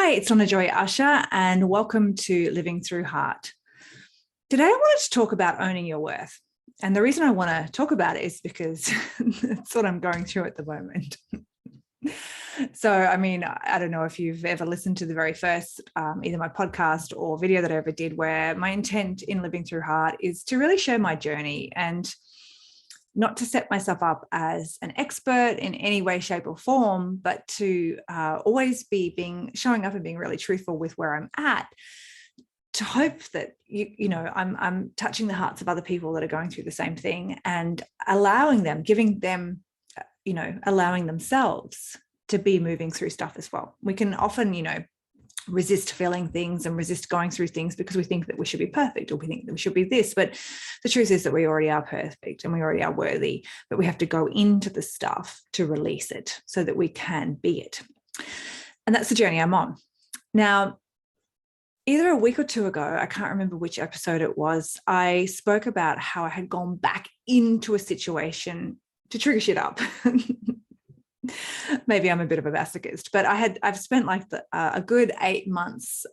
Hi, it's Donna Joy Usher, and welcome to Living Through Heart. Today, I wanted to talk about owning your worth. And the reason I want to talk about it is because that's what I'm going through at the moment. So, I don't know if you've ever listened to the very first, either my podcast or video that I ever did, where my intent in Living Through Heart is to really share my journey and not to set myself up as an expert in any way, shape, or form, but to always be showing up and being really truthful with where I'm at, to hope that I'm touching the hearts of other people that are going through the same thing and allowing them, giving them, allowing themselves to be moving through stuff as well. We can often, resist feeling things and resist going through things because we think that we should be perfect, or we think that we should be this. But the truth is that we already are perfect and we already are worthy, but we have to go into the stuff to release it so that we can be it. And that's the journey I'm on. Now, either a week or two ago, I can't remember which episode it was, I spoke about how I had gone back into a situation to trigger shit up. Maybe I'm a bit of a masochist, but I've spent a good 8 months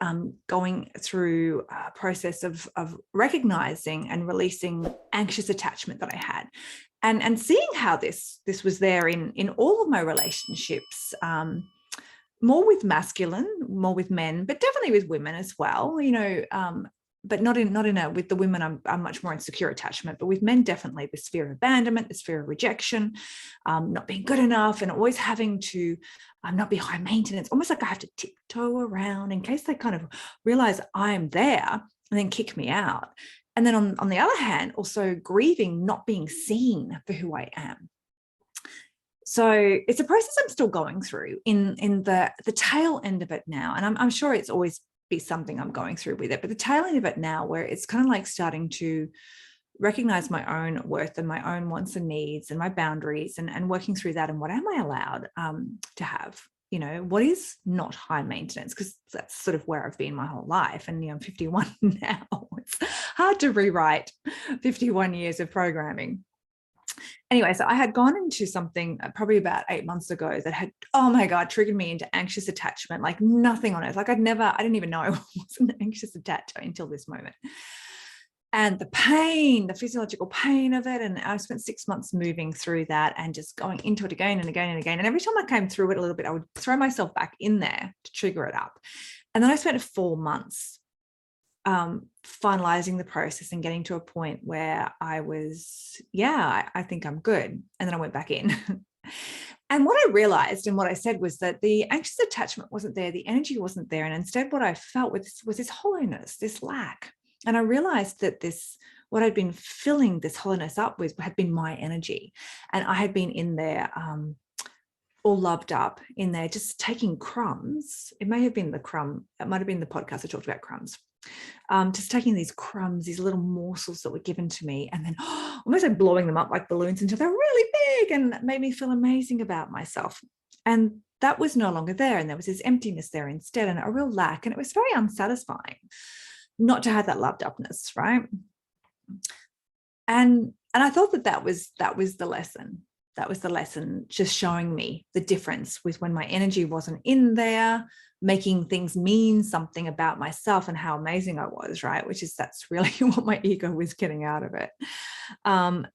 going through a process of recognizing and releasing anxious attachment that I had, and seeing how this was there in all of my relationships, more with masculine, more with men, but definitely with women as well. But not in with the women, I'm much more in secure attachment, but with men, definitely this fear of abandonment, this fear of rejection, not being good enough, and always having to not be high maintenance, almost like I have to tiptoe around in case they kind of realize I'm there and then kick me out. And then on the other hand, also grieving not being seen for who I am. So it's a process I'm still going through in the tail end of it now. And I'm sure it's always be something I'm going through with it, but the tail end of it now, where it's kind of like starting to recognize my own worth and my own wants and needs and my boundaries, and working through that, and what am I allowed to have, what is not high maintenance, because that's sort of where I've been my whole life. And I'm 51 now. It's hard to rewrite 51 years of programming. Anyway, so I had gone into something probably about 8 months ago that had, oh my God, triggered me into anxious attachment, like nothing on earth. Like I didn't even know I wasn't anxious attached until this moment. And the pain, the physiological pain of it. And I spent 6 months moving through that and just going into it again and again and again. And every time I came through it a little bit, I would throw myself back in there to trigger it up. And then I spent 4 months finalizing the process and getting to a point where I was, I think I'm good. And then I went back in. And what I realized and what I said was that the anxious attachment wasn't there, the energy wasn't there. And instead what I felt was this hollowness, this lack. And I realized that what I'd been filling this hollowness up with had been my energy. And I had been in there all loved up in there, just taking crumbs. It may have been the podcast I talked about crumbs. Just taking these crumbs, these little morsels that were given to me, and then almost like blowing them up like balloons until they're really big and made me feel amazing about myself. And that was no longer there. And there was this emptiness there instead, and a real lack. And it was very unsatisfying not to have that loved upness, right? And I thought that was the lesson. That was the lesson, just showing me the difference with when my energy wasn't in there, making things mean something about myself and how amazing I was, right? That's really what my ego was getting out of it. And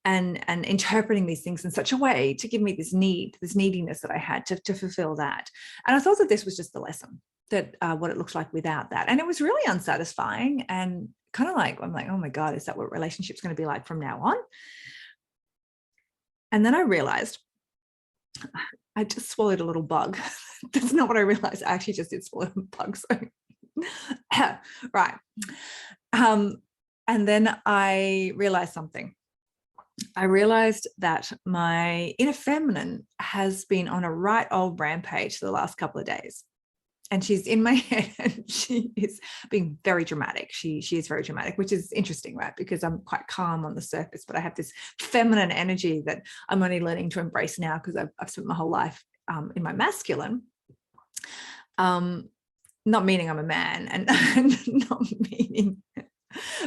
interpreting these things in such a way to give me this neediness that I had to fulfill that. And I thought that this was just the lesson, that what it looks like without that. And it was really unsatisfying, and kind of like, I'm like, oh my God, is that what relationship's going to be like from now on? And then I realized I just swallowed a little bug. That's not what I realized. I actually just did swallow a bug. So, right. And then I realized something. I realized that my inner feminine has been on a right old rampage the last couple of days. And she's in my head and she is being very dramatic. She is very dramatic, which is interesting, right? Because I'm quite calm on the surface, but I have this feminine energy that I'm only learning to embrace now because I've spent my whole life in my masculine. Not meaning I'm a man, and not meaning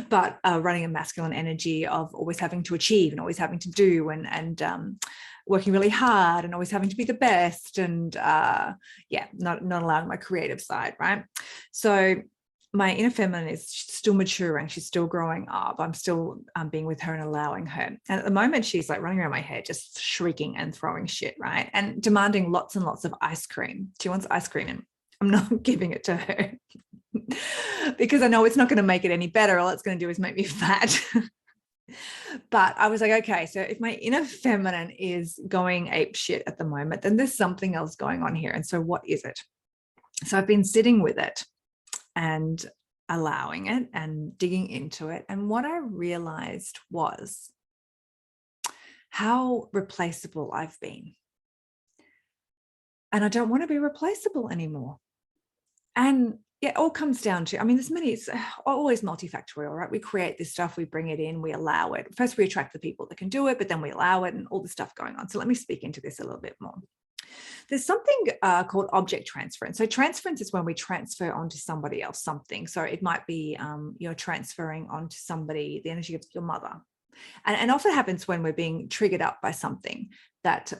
but running a masculine energy of always having to achieve and always having to do and working really hard and always having to be the best, and not allowing my creative side, right? So my inner feminine is still maturing. She's still growing up. I'm still being with her and allowing her. And at the moment, she's like running around my head, just shrieking and throwing shit, right? And demanding lots and lots of ice cream. She wants ice cream and I'm not giving it to her because I know it's not going to make it any better. All it's going to do is make me fat. But I was like, okay, so if my inner feminine is going ape shit at the moment, then there's something else going on here. And so what is it? So I've been sitting with it and allowing it and digging into it. And what I realized was how replaceable I've been. And I don't want to be replaceable anymore. And it all comes down to, I mean, it's always multifactorial, right? We create this stuff, we bring it in, we allow it. First, we attract the people that can do it, but then we allow it and all the stuff going on. So let me speak into this a little bit more. There's something called object transference. So transference is when we transfer onto somebody else something. So it might be you're transferring onto somebody the energy of your mother. And often happens when we're being triggered up by something that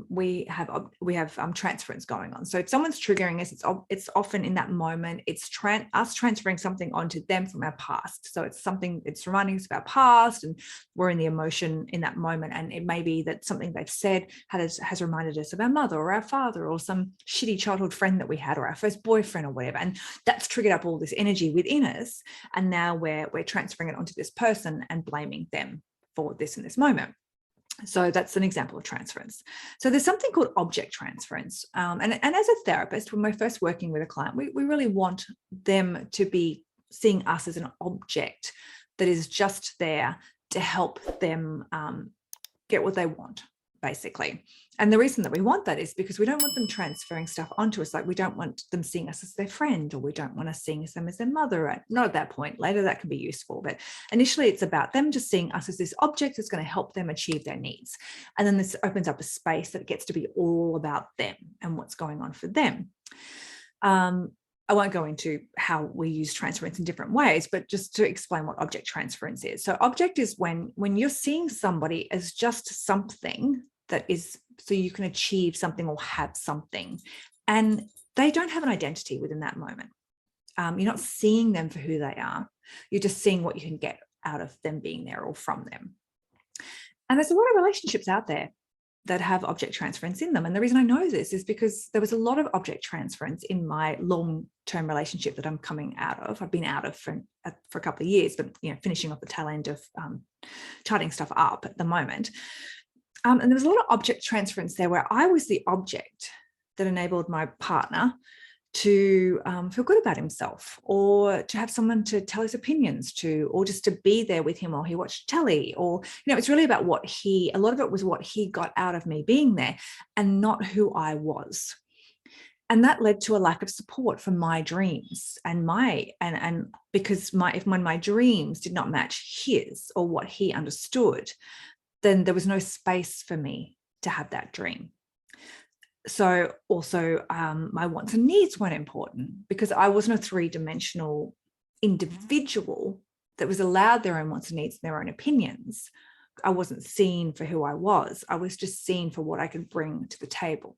we have transference going on. So if someone's triggering us, it's often in that moment, it's us transferring something onto them from our past. So it's reminding us of our past, and we're in the emotion in that moment. And it may be that something they've said has reminded us of our mother or our father or some shitty childhood friend that we had, or our first boyfriend or whatever. And that's triggered up all this energy within us. And now we're transferring it onto this person and blaming them for this in this moment. So that's an example of transference. So there's something called object transference. And as a therapist, when we're first working with a client, we really want them to be seeing us as an object that is just there to help them get what they want, basically. And the reason that we want that is because we don't want them transferring stuff onto us. Like, we don't want them seeing us as their friend, or we don't want us seeing them as their mother. Not at that point. Later, that can be useful. But initially, it's about them just seeing us as this object that's going to help them achieve their needs. And then this opens up a space that gets to be all about them and what's going on for them. I won't go into how we use transference in different ways, but just to explain what object transference is. So object is when you're seeing somebody as just something that is so you can achieve something or have something, and they don't have an identity within that moment. You're not seeing them for who they are. You're just seeing what you can get out of them being there or from them. And there's a lot of relationships out there that have object transference in them. And the reason I know this is because there was a lot of object transference in my long-term relationship that I'm coming out of. I've been out of for a couple of years, but finishing off the tail end of tidying stuff up at the moment. And there was a lot of object transference there where I was the object that enabled my partner to feel good about himself, or to have someone to tell his opinions to, or just to be there with him while he watched telly. Or, it's really about a lot of it was what he got out of me being there and not who I was. And that led to a lack of support for my dreams and because when my dreams did not match his or what he understood, then there was no space for me to have that dream. So also my wants and needs weren't important because I wasn't a three-dimensional individual that was allowed their own wants and needs and their own opinions. I wasn't seen for who I was. I was just seen for what I could bring to the table.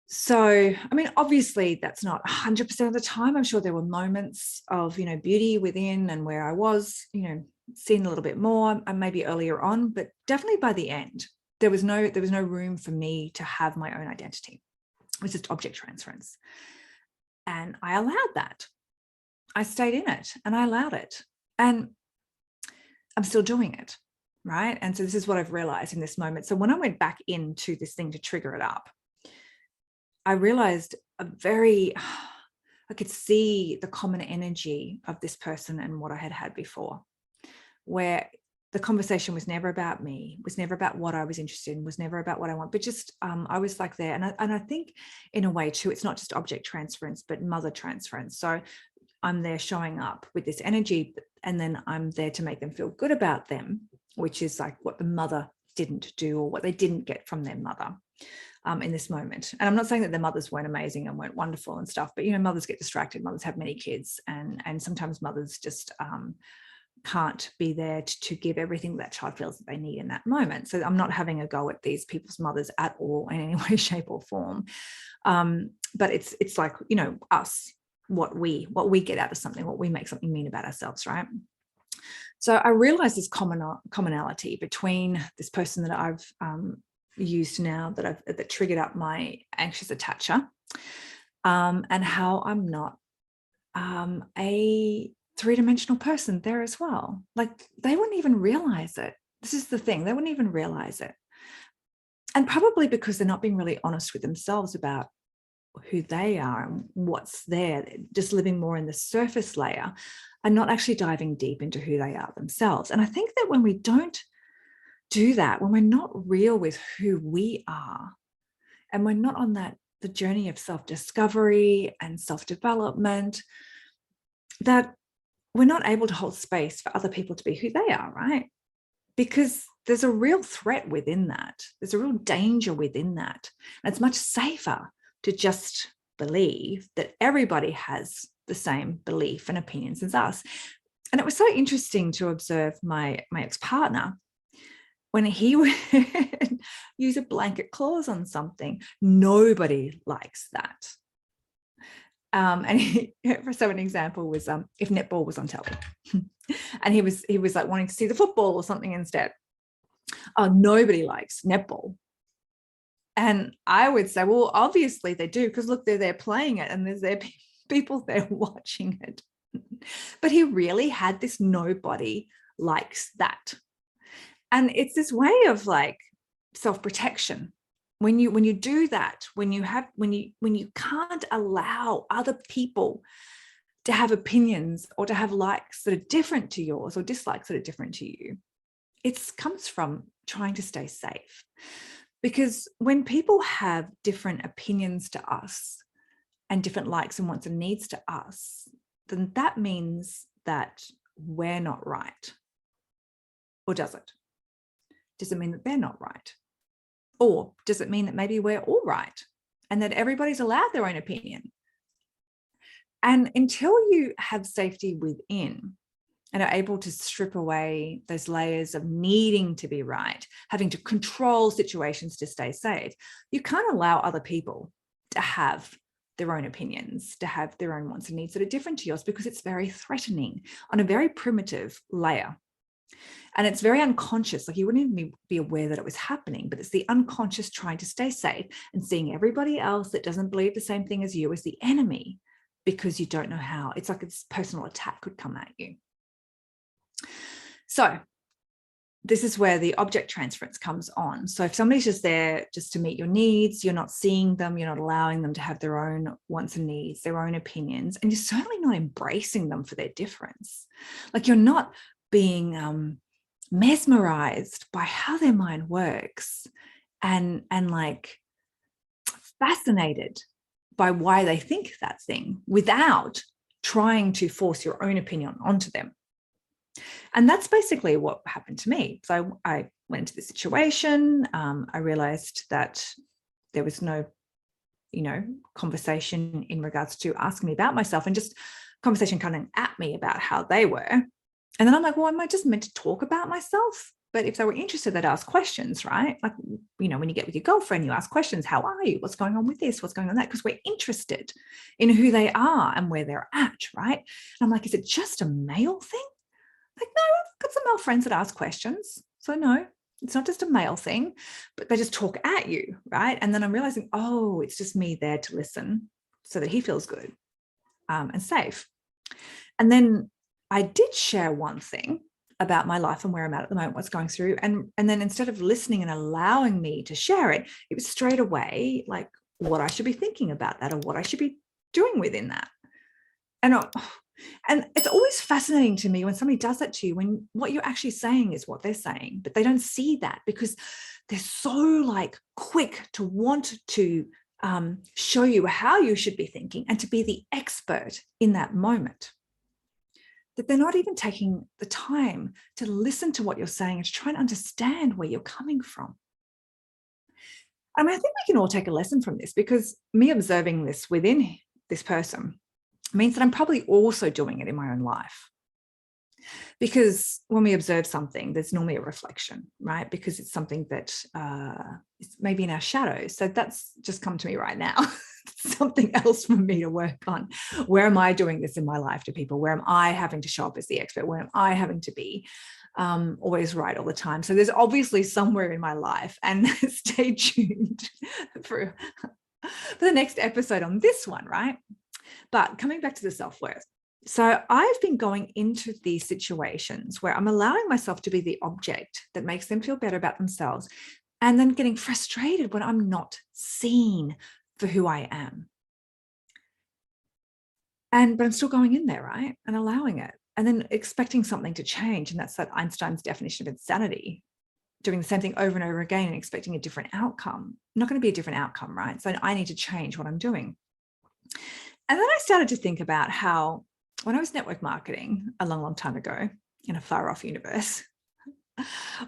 So, I mean, obviously that's not 100% of the time. I'm sure there were moments of, beauty within and where I was, seen a little bit more and maybe earlier on, but definitely by the end, there was no room for me to have my own identity. It was just object transference. And I allowed that. I stayed in it and I allowed it. And I'm still doing it, right? And so this is what I've realized in this moment. So when I went back into this thing to trigger it up, I realized I could see the common energy of this person and what I had before, where the conversation was never about me, was never about what I was interested in, was never about what I want, but just I was like there. And I think in a way too, it's not just object transference, but mother transference. So I'm there showing up with this energy, and then I'm there to make them feel good about them, which is like what the mother didn't do or what they didn't get from their mother. in this moment. And I'm not saying that their mothers weren't amazing and weren't wonderful and stuff, but, you know, mothers get distracted. Mothers have many kids, and sometimes mothers just can't be there to give everything that child feels that they need in that moment. So I'm not having a go at these people's mothers at all in any way, shape or form. But it's like, you know, us, what we get out of something, what we make something mean about ourselves, right? So I realized this commonality between this person that I've used now, that triggered up my anxious attacher, and how I'm not a three-dimensional person there as well. Like, they wouldn't even realize it. This is the thing, they wouldn't even realize it. And probably because they're not being really honest with themselves about who they are and what's there, just living more in the surface layer and not actually diving deep into who they are themselves. And I think that when we don't do that, when we're not real with who we are, and we're not on the journey of self-discovery and self-development, that we're not able to hold space for other people to be who they are, right? Because there's a real threat within that. There's a real danger within that. And it's much safer to just believe that everybody has the same belief and opinions as us. And it was so interesting to observe my ex-partner when he would use a blanket clause on something. Nobody likes that. And so an example was if netball was on telly and he was like wanting to see the football or something instead. Oh, nobody likes netball. And I would say, well, obviously they do, because look, they're there playing it and there's there people there watching it. But he really had this nobody likes that. And it's this way of like self-protection. When you do that, when you can't allow other people to have opinions or to have likes that are different to yours or dislikes that are different to you, it comes from trying to stay safe. Because when people have different opinions to us and different likes and wants and needs to us, then that means that we're not right. Or does it? Does it mean that they're not right? Or does it mean that maybe we're all right and that everybody's allowed their own opinion? And until you have safety within and are able to strip away those layers of needing to be right, having to control situations to stay safe, you can't allow other people to have their own opinions, to have their own wants and needs that are different to yours, because it's very threatening on a very primitive layer. And it's very unconscious, like you wouldn't even be aware that it was happening, but it's the unconscious trying to stay safe and seeing everybody else that doesn't believe the same thing as you as the enemy, because you don't know how. It's like this personal attack could come at you. So this is where the object transference comes on. So if somebody's just there just to meet your needs, you're not seeing them, you're not allowing them to have their own wants and needs, their own opinions, and you're certainly not embracing them for their difference. Like, you're not being mesmerized by how their mind works and like fascinated by why they think that thing without trying to force your own opinion onto them. And that's basically what happened to me. So I went into the situation. I realized that there was no, conversation in regards to asking me about myself, and just conversation coming at me about how they were. And then I'm like, well, am I just meant to talk about myself? But if they were interested, they'd ask questions, right? Like, when you get with your girlfriend, you ask questions. How are you? What's going on with this? What's going on with that? Because we're interested in who they are and where they're at, right? And I'm like, is it just a male thing? Like, no, I've got some male friends that ask questions. So no, it's not just a male thing, but they just talk at you, right? And then I'm realizing, oh, it's just me there to listen so that he feels good and safe. And then I did share one thing about my life and where I'm at the moment, what's going through. And then instead of listening and allowing me to share it, it was straight away like what I should be thinking about that or what I should be doing within that. And it's always fascinating to me when somebody does that to you, when what you're actually saying is what they're saying, but they don't see that because they're so like quick to want to show you how you should be thinking and to be the expert in that moment, that they're not even taking the time to listen to what you're saying and to try and understand where you're coming from. I mean, I think we can all take a lesson from this, because me observing this within this person means that I'm probably also doing it in my own life. Because when we observe something, there's normally a reflection, right? Because it's something that is maybe in our shadow. So that's just come to me right now. Something else for me to work on. Where am I doing this in my life to people? Where am I having to show up as the expert? Where am I having to be always right all the time? So there's obviously somewhere in my life, and stay tuned for the next episode on this one, right? But coming back to the self-worth. So I've been going into these situations where I'm allowing myself to be the object that makes them feel better about themselves, and then getting frustrated when I'm not seen for who I am. But I'm still going in there, right? And allowing it, and then expecting something to change. And that's that Einstein's definition of insanity, doing the same thing over and over again and expecting a different outcome. Not going to be a different outcome, right? So I need to change what I'm doing. And then I started to think about how, when I was network marketing a long, long time ago in a far off universe,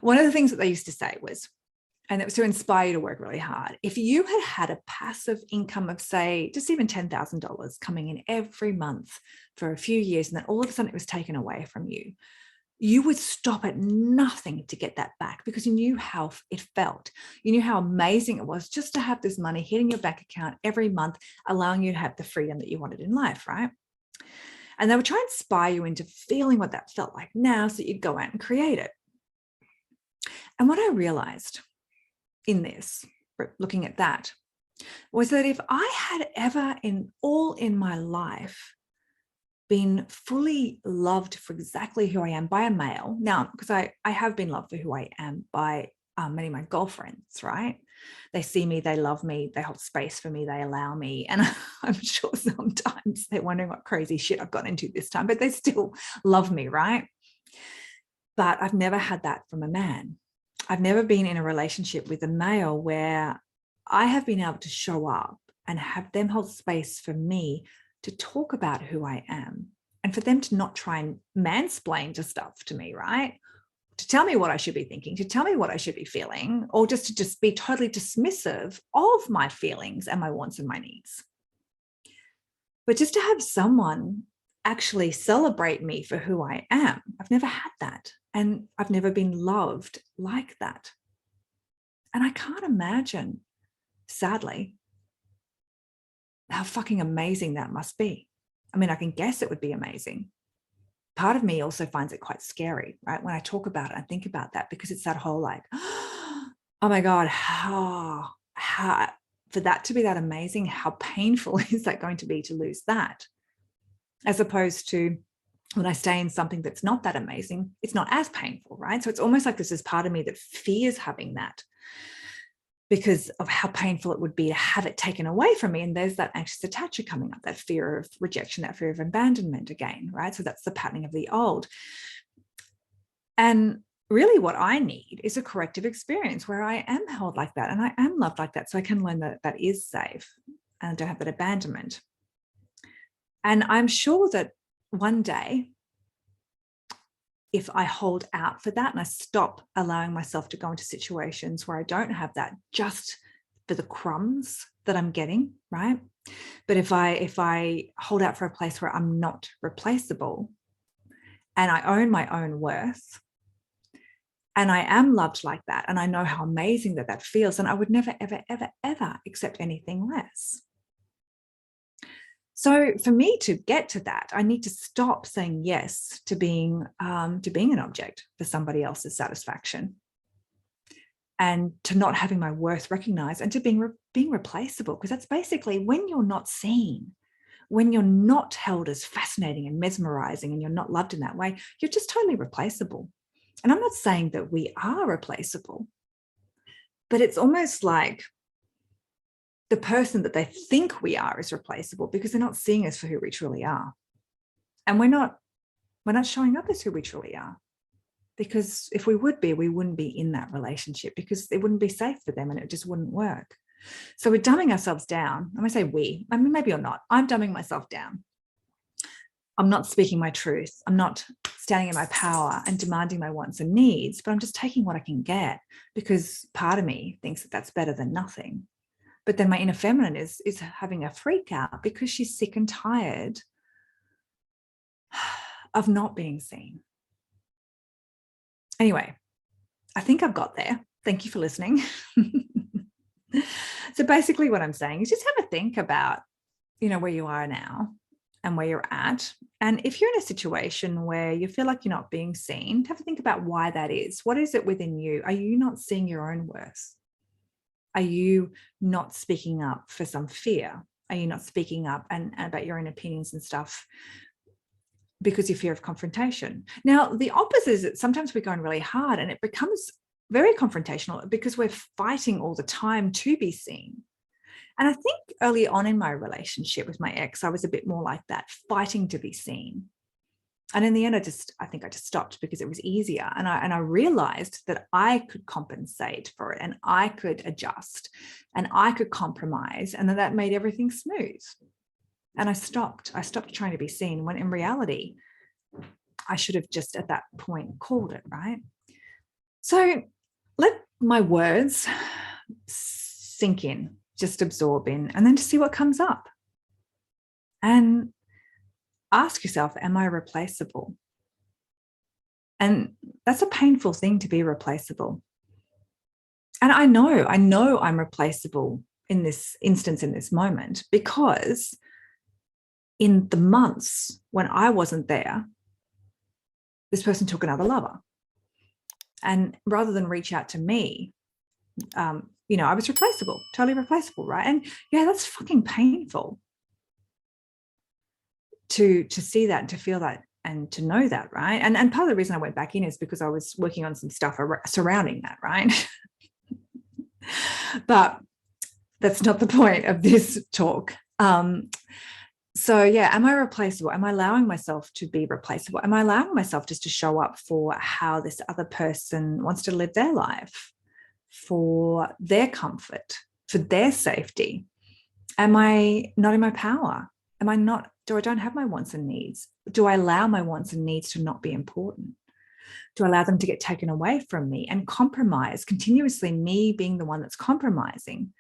one of the things that they used to say was, and it was to inspire you to work really hard, if you had had a passive income of, say, just even $10,000 coming in every month for a few years, and then all of a sudden it was taken away from you, you would stop at nothing to get that back, because you knew how it felt. You knew how amazing it was just to have this money hitting your bank account every month, allowing you to have the freedom that you wanted in life, right? And they would try and inspire you into feeling what that felt like now, so that you'd go out and create it. And what I realized in this, looking at that, was that if I had ever in my life been fully loved for exactly who I am by a male, now, because I have been loved for who I am by many of my girlfriends, right? They see me, they love me, they hold space for me, they allow me. And I'm sure sometimes they're wondering what crazy shit I've gotten into this time, but they still love me, right? But I've never had that from a man. I've never been in a relationship with a male where I have been able to show up and have them hold space for me to talk about who I am, and for them to not try and mansplain to stuff to me, right? To tell me what I should be thinking, to tell me what I should be feeling, or just to be totally dismissive of my feelings and my wants and my needs. But just to have someone actually celebrate me for who I am, I've never had that. And I've never been loved like that. And I can't imagine, sadly, how fucking amazing that must be. I mean, I can guess it would be amazing. Part of me also finds it quite scary, right? When I talk about it and think about that, because it's that whole like, oh my God, how for that to be that amazing, how painful is that going to be to lose that? As opposed to when I stay in something that's not that amazing, it's not as painful, right? So it's almost like this is part of me that fears having that, because of how painful it would be to have it taken away from me. And there's that anxious attachment coming up, that fear of rejection, that fear of abandonment again, right? So that's the patterning of the old. And really what I need is a corrective experience where I am held like that and I am loved like that, so I can learn that that is safe and I don't have that abandonment. And I'm sure that one day, if I hold out for that and I stop allowing myself to go into situations where I don't have that just for the crumbs that I'm getting, right? But if I hold out for a place where I'm not replaceable and I own my own worth and I am loved like that, and I know how amazing that that feels, and I would never, ever, ever, ever accept anything less. So for me to get to that, I need to stop saying yes to being an object for somebody else's satisfaction, and to not having my worth recognized, and to being replaceable, because that's basically when you're not seen, when you're not held as fascinating and mesmerizing, and you're not loved in that way, you're just totally replaceable. And I'm not saying that we are replaceable, but it's almost like the person that they think we are is replaceable because they're not seeing us for who we truly are. And we're not showing up as who we truly are. Because if we would be, we wouldn't be in that relationship, because it wouldn't be safe for them and it just wouldn't work. So we're dumbing ourselves down. I'm going to say we, I mean, maybe you're not. I'm dumbing myself down. I'm not speaking my truth. I'm not standing in my power and demanding my wants and needs, but I'm just taking what I can get because part of me thinks that that's better than nothing. But then my inner feminine is having a freak out because she's sick and tired of not being seen. Anyway, I think I've got there. Thank you for listening. So basically what I'm saying is just have a think about, where you are now and where you're at. And if you're in a situation where you feel like you're not being seen, have a think about why that is. What is it within you? Are you not seeing your own worth? Are you not speaking up for some fear? Are you not speaking up and about your own opinions and stuff because you fear of confrontation? Now, the opposite is that sometimes we're going really hard and it becomes very confrontational because we're fighting all the time to be seen. And I think early on in my relationship with my ex, I was a bit more like that, fighting to be seen. And in the end, I think I just stopped because it was easier. And I realized that I could compensate for it and I could adjust and I could compromise, and that made everything smooth. And I stopped trying to be seen, when in reality, I should have just at that point called it, right? So let my words sink in, just absorb in, and then to see what comes up. And ask yourself, am I replaceable? And that's a painful thing, to be replaceable. And I know I'm replaceable in this instance, in this moment, because in the months when I wasn't there, this person took another lover. And rather than reach out to me, I was replaceable, totally replaceable, right? And yeah, that's fucking painful to see that, to feel that, and to know that, right? And part of the reason I went back in is because I was working on some stuff surrounding that, right? But that's not the point of this talk. So yeah, am I replaceable? Am I allowing myself to be replaceable? Am I allowing myself just to show up for how this other person wants to live their life, for their comfort, for their safety? Am I not in my power? Do I don't have my wants and needs? Do I allow my wants and needs to not be important? Do I allow them to get taken away from me and compromise, continuously me being the one that's compromising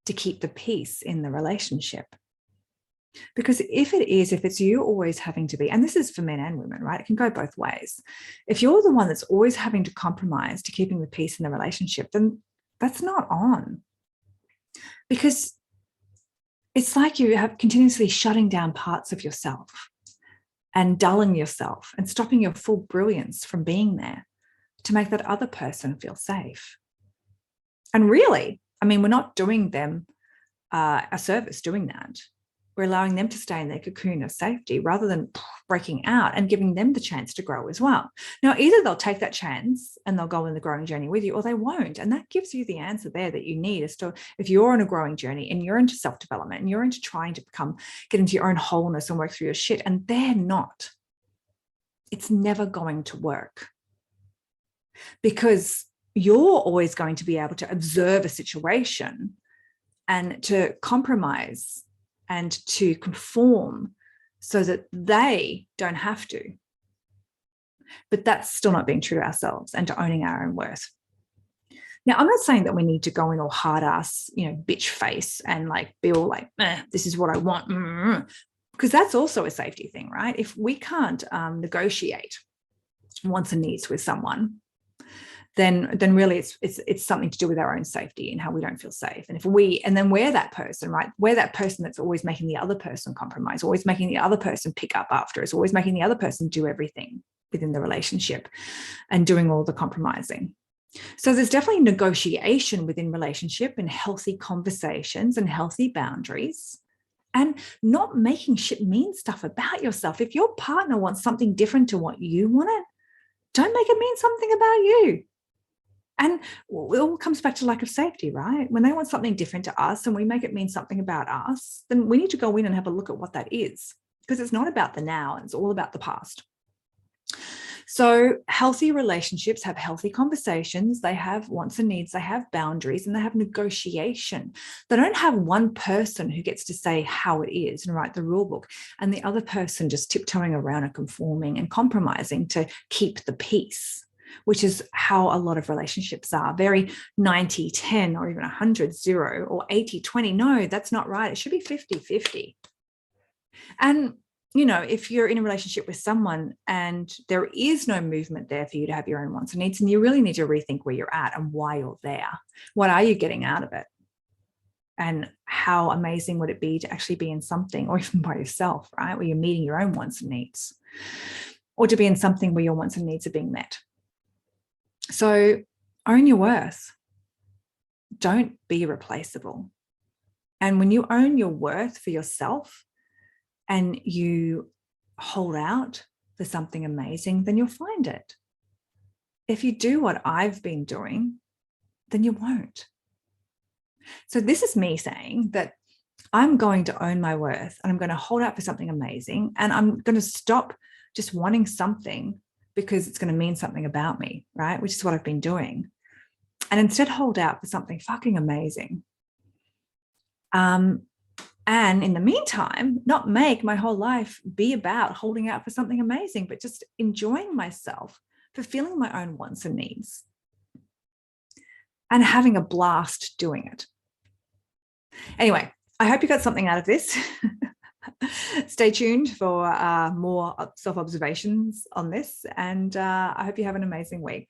to keep the peace in the relationship? Because if it's you always having to be, and this is for men and women, right? It can go both ways. If you're the one that's always having to compromise to keeping the peace in the relationship, then that's not on. Because it's like you have continuously shutting down parts of yourself and dulling yourself and stopping your full brilliance from being there to make that other person feel safe. And really, we're not doing them a service doing that. We're allowing them to stay in their cocoon of safety rather than breaking out and giving them the chance to grow as well. Now, either they'll take that chance and they'll go on the growing journey with you, or they won't. And that gives you the answer there that you need as to if you're on a growing journey and you're into self-development and you're into trying to get into your own wholeness and work through your shit, and they're not, it's never going to work, because you're always going to be able to observe a situation and to compromise and to conform so that they don't have to. But that's still not being true to ourselves and to owning our own worth. Now, I'm not saying that we need to go in all hard ass, bitch face and be all this is what I want, because that's also a safety thing, right? If we can't negotiate wants and needs with someone, then really it's something to do with our own safety and how we don't feel safe. And then we're that person, right? We're that person that's always making the other person compromise, always making the other person pick up after us, always making the other person do everything within the relationship and doing all the compromising. So there's definitely negotiation within relationship and healthy conversations and healthy boundaries, and not making shit mean stuff about yourself. If your partner wants something different to what you want it, don't make it mean something about you. And it all comes back to lack of safety, right? When they want something different to us and we make it mean something about us, then we need to go in and have a look at what that is, because it's not about the now, it's all about the past. So healthy relationships have healthy conversations. They have wants and needs. They have boundaries, and they have negotiation. They don't have one person who gets to say how it is and write the rule book, and the other person just tiptoeing around and conforming and compromising to keep the peace, which is how a lot of relationships are. Very 90-10, or even 100-0, or 80-20. No, that's not right. It should be 50-50. And if you're in a relationship with someone and there is no movement there for you to have your own wants and needs, and you really need to rethink where you're at and why you're there. What are you getting out of it? And how amazing would it be to actually be in something, or even by yourself, right, where you're meeting your own wants and needs, or to be in something where your wants and needs are being met. So own your worth. Don't be replaceable. And when you own your worth for yourself and you hold out for something amazing, then you'll find it. If you do what I've been doing, then you won't. So this is me saying that I'm going to own my worth, and I'm going to hold out for something amazing, and I'm going to stop just wanting something because it's going to mean something about me, right? Which is what I've been doing. And instead hold out for something fucking amazing. And in the meantime, not make my whole life be about holding out for something amazing, but just enjoying myself, fulfilling my own wants and needs, and having a blast doing it. Anyway, I hope you got something out of this. Stay tuned for more self-observations on this, and I hope you have an amazing week.